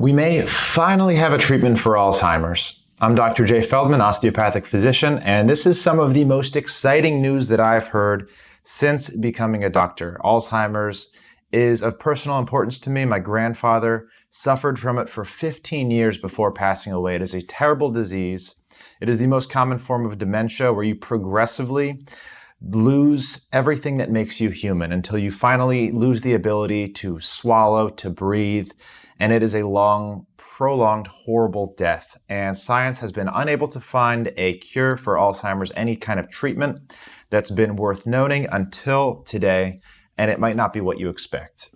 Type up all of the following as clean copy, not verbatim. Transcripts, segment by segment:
We may finally have a treatment for Alzheimer's. I'm Dr. Feldman, osteopathic physician, and this is some of the most exciting news that I've heard since becoming a doctor. Alzheimer's is of personal importance to me. My grandfather suffered from it for 15 years before passing away. It is a terrible disease. It is the most common form of dementia where you progressively lose everything that makes you human until you finally lose the ability to swallow, to breathe, and it is a long, prolonged, horrible death. And science has been unable to find a cure for Alzheimer's, any kind of treatment that's been worth noting until today, and it might not be what you expect.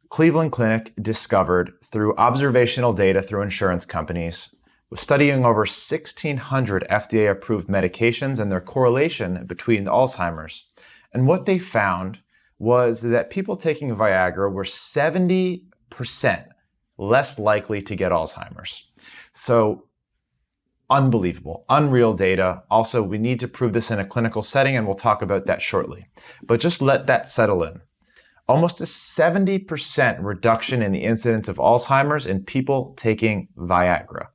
Cleveland Clinic discovered through observational data through insurance companies, was studying over 1,600 FDA-approved medications and their correlation between Alzheimer's. And what they found was that people taking Viagra were 70% less likely to get Alzheimer's. So unbelievable, unreal data. Also, we need to prove this in a clinical setting, and we'll talk about that shortly. But just let that settle in. Almost a 70% reduction in the incidence of Alzheimer's in people taking Viagra.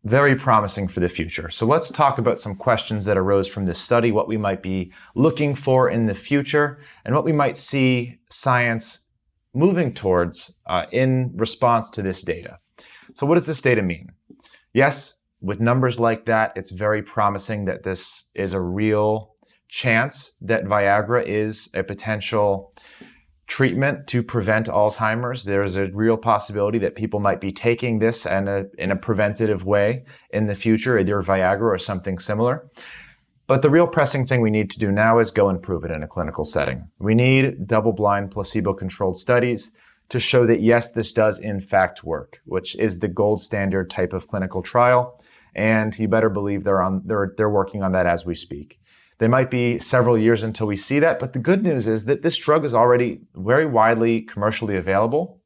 Very promising for the future. So let's talk about some questions that arose from this study, what we might be looking for in the future, and what we might see science moving towards in response to this data. So what does this data mean? Yes, with numbers like that, it's very promising that this is a real chance that Viagra is a potential treatment to prevent Alzheimer's. There's a real possibility that people might be taking this in a preventative way in the future, either Viagra or something similar. But the real pressing thing we need to do now is go and prove it in a clinical setting. We need double-blind, placebo-controlled studies to show that yes, this does in fact work, which is the gold standard type of clinical trial. And you better believe they're working on that as we speak. They might be several years until we see that, but the good news is that this drug is already very widely commercially available.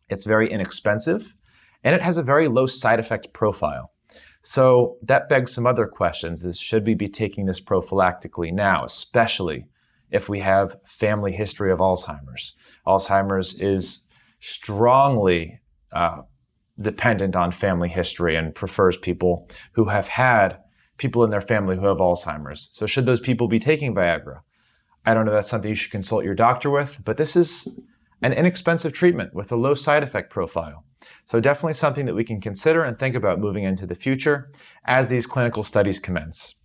It's very inexpensive, and it has a very low side effect profile. So that begs some other questions, is should we be taking this prophylactically now, especially if we have family history of Alzheimer's? Alzheimer's is strongly dependent on family history and prefers people who have had people in their family who have Alzheimer's. So should those people be taking Viagra? I don't know, that's something you should consult your doctor with, but this is an inexpensive treatment with a low side effect profile. So definitely something that we can consider and think about moving into the future as these clinical studies commence.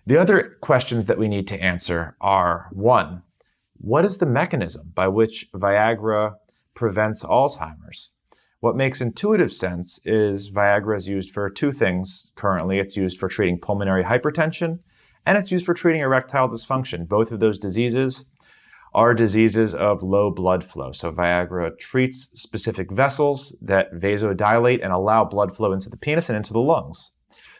The other questions that we need to answer are, one, what is the mechanism by which Viagra prevents Alzheimer's? What makes intuitive sense is Viagra is used for two things currently. It's used for treating pulmonary hypertension, and it's used for treating erectile dysfunction. Both of those diseases are diseases of low blood flow. So Viagra treats specific vessels that vasodilate and allow blood flow into the penis and into the lungs.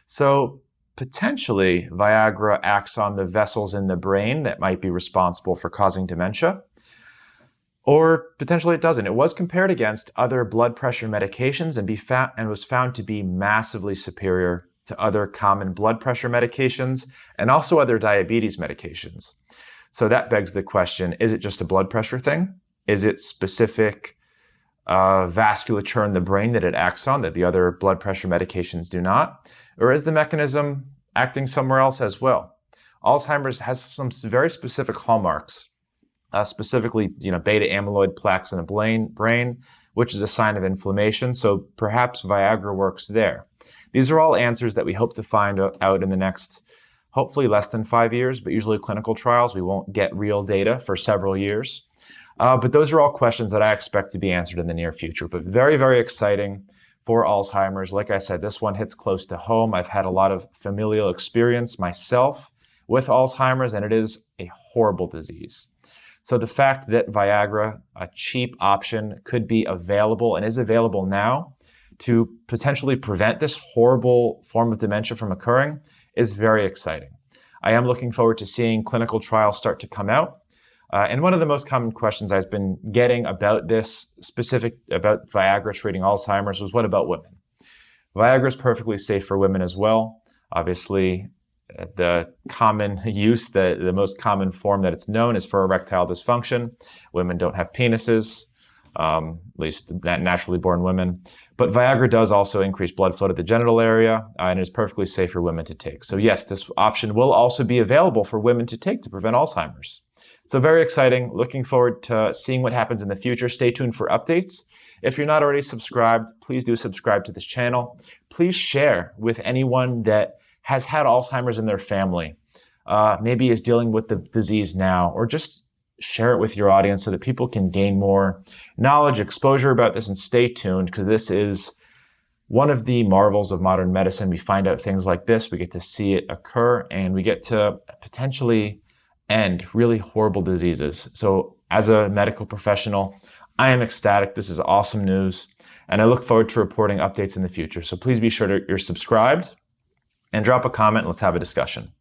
So potentially Viagra acts on the vessels in the brain that might be responsible for causing dementia. Or potentially it doesn't. It was compared against other blood pressure medications and was found to be massively superior to other common blood pressure medications and also other diabetes medications. So that begs the question, is it just a blood pressure thing? Is it specific vasculature in the brain that it acts on that the other blood pressure medications do not? Or is the mechanism acting somewhere else as well? Alzheimer's has some very specific hallmarks. Specifically, beta amyloid plaques in the brain, which is a sign of inflammation. So perhaps Viagra works there. These are all answers that we hope to find out in the next, hopefully less than 5 years, but usually clinical trials, we won't get real data for several years. But those are all questions that I expect to be answered in the near future, but very, very exciting for Alzheimer's. Like I said, this one hits close to home. I've had a lot of familial experience myself with Alzheimer's, and it is a horrible disease. So the fact that Viagra, a cheap option, could be available and is available now to potentially prevent this horrible form of dementia from occurring is very exciting. I am looking forward to seeing clinical trials start to come out. And one of the most common questions I've been getting about this about Viagra treating Alzheimer's was, what about women? Viagra is perfectly safe for women as well. Obviously, the common use, the most common form that it's known is for erectile dysfunction. Women don't have penises. at least naturally born women. But Viagra does also increase blood flow to the genital area and is perfectly safe for women to take. So yes, this option will also be available for women to take to prevent Alzheimer's. So very exciting. Looking forward to seeing what happens in the future. Stay tuned for updates. If you're not already subscribed, please do subscribe to this channel. Please share with anyone that has had Alzheimer's in their family, maybe is dealing with the disease now, or just share it with your audience so that people can gain more knowledge, exposure about this, and stay tuned, because this is one of the marvels of modern medicine. We find out things like this, we get to see it occur, and we get to potentially end really horrible diseases. So as a medical professional, I am ecstatic. This is awesome news, and I look forward to reporting updates in the future. So please be sure you're subscribed and drop a comment. Let's have a discussion.